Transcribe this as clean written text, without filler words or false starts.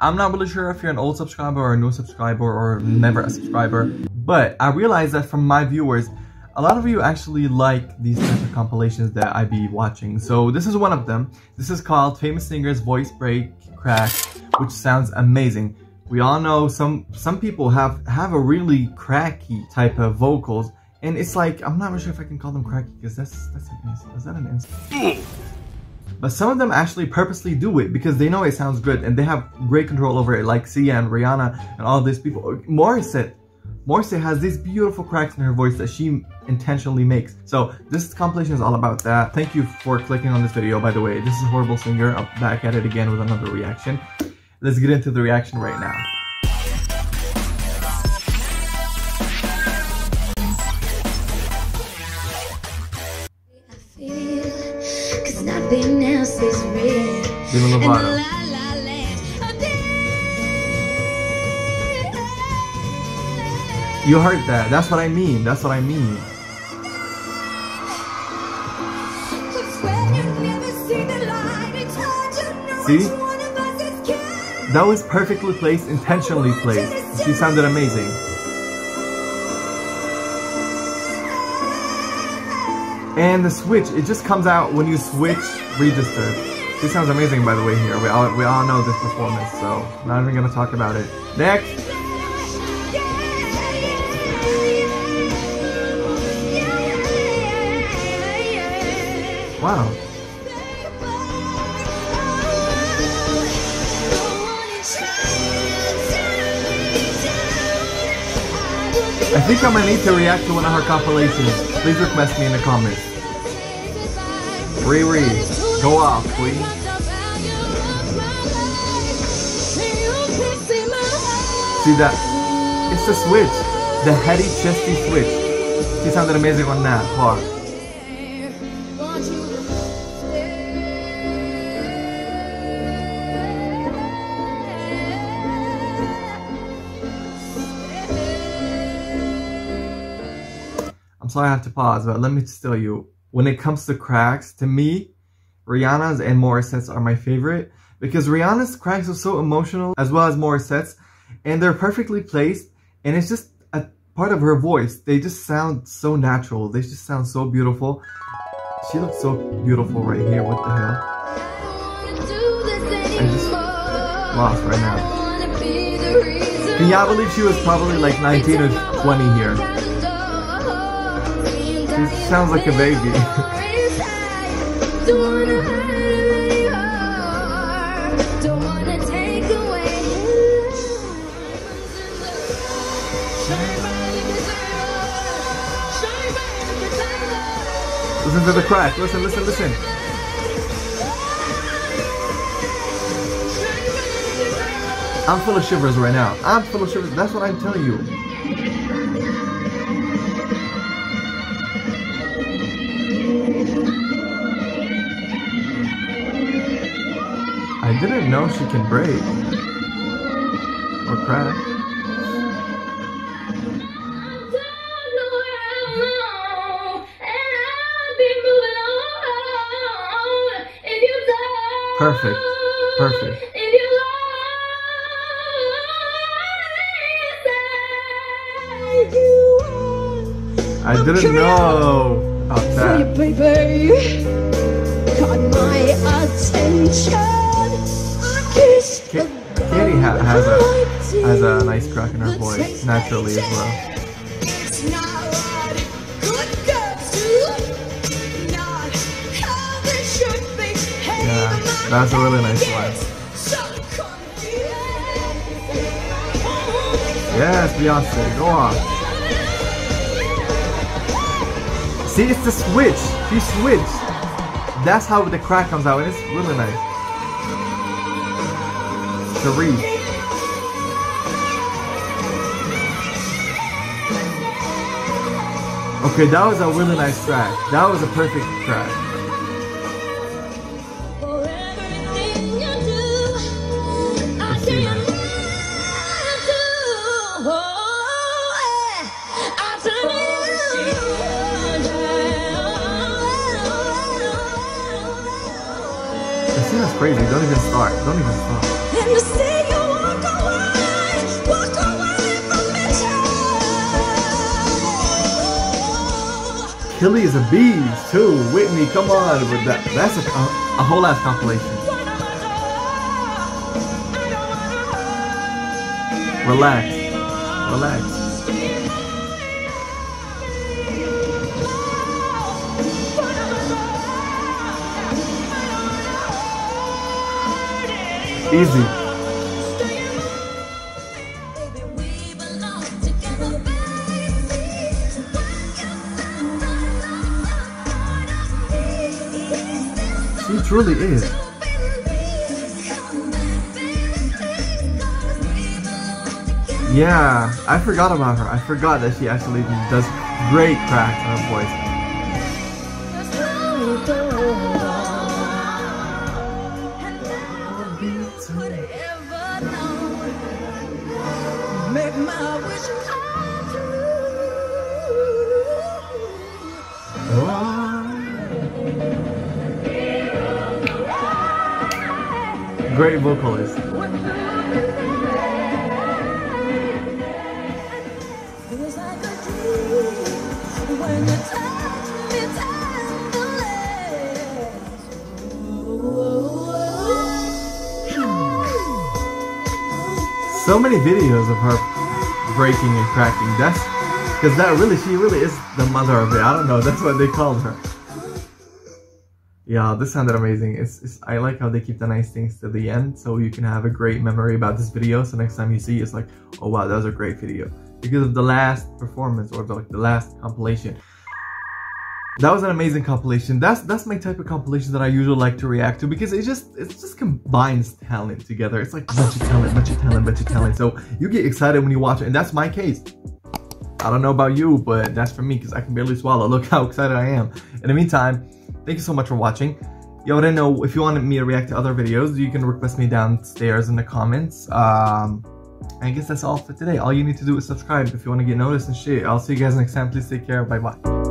I'm not really sure if you're an old subscriber or a new subscriber or never a subscriber, but I realized that from my viewers, a lot of you actually like these types of compilations that I be watching. So this is one of them. This is called Famous Singers Voice Break Crack, which sounds amazing. We all know some people have a really cracky type of vocals, and it's like, I'm not really sure if I can call them cracky because that's an insult. Is that an insult? But some of them actually purposely do it because they know it sounds good and they have great control over it, like Sia and Rihanna and all these people. Morissette has these beautiful cracks in her voice that she intentionally makes. So this compilation is all about that. Thank you for clicking on this video, by the way. This is Horrible Singer. I'm back at it again with another reaction. Let's get into the reaction right now. Nothing else is real. Demi Lovato. You heard that. That's what I mean. That's what I mean. See? That was perfectly placed, intentionally placed. She sounded amazing. And the switch, it just comes out when you switch register. She sounds amazing, by the way, here. We all know this performance, so not even gonna talk about it. Next! Wow. I think I might need to react to one of her compilations. Please request me in the comments. Riri, go off, please. See that? It's the switch. The heady, chesty switch. She sounded amazing on that part. I'm sorry I have to pause, but let me just tell you, when it comes to cracks, to me, Rihanna's and Morissette's are my favorite because Rihanna's cracks are so emotional as well as Morissette's, and they're perfectly placed, and it's just a part of her voice. They just sound so natural. They just sound so beautiful. She looks so beautiful right here. What the hell? I'm just lost right now. Can y'all believe she was probably like 19 or 20 here? She sounds like a baby. Listen to the crack. Listen, listen, listen. I'm full of shivers right now. I'm full of shivers. That's what I'm telling you. I didn't know she can break or crack. Perfect. Perfect. I didn't know about that. Katie has a nice crack in her voice, naturally as well. Yeah, that's a really nice line. Yes, Beyoncé, go on. See, it's the switch. She switched. That's how the crack comes out, and it's really nice. To read. Okay, that was a really nice track. That was a perfect track. Let's see now. This thing is crazy. Don't even start. Don't even start. Kelly is a beast too. Whitney, come on with that. That's a whole ass compilation. Relax. Relax. Easy. She truly is. Yeah, I forgot about her. I forgot that she actually does great cracks on her voice. Great vocalist. So many videos of her breaking and cracking. That's because she really is the mother of it. I don't know, that's what they called her. Yeah, this sounded amazing. I like how they keep the nice things to the end, so you can have a great memory about this video. So next time you see it, it's like, oh wow, that was a great video because of the last performance or the last compilation. That was an amazing compilation. That's my type of compilation that I usually like to react to because it just combines talent together. It's like bunch of talent, bunch of talent, bunch of talent. So you get excited when you watch it, and that's my case. I don't know about you, but that's for me because I can barely swallow. Look how excited I am. In the meantime, thank you so much for watching. You already know if you wanted me to react to other videos, you can request me downstairs in the comments. I guess that's all for today. All you need to do is subscribe if you want to get noticed and shit. I'll see you guys next time. Please take care. Bye bye.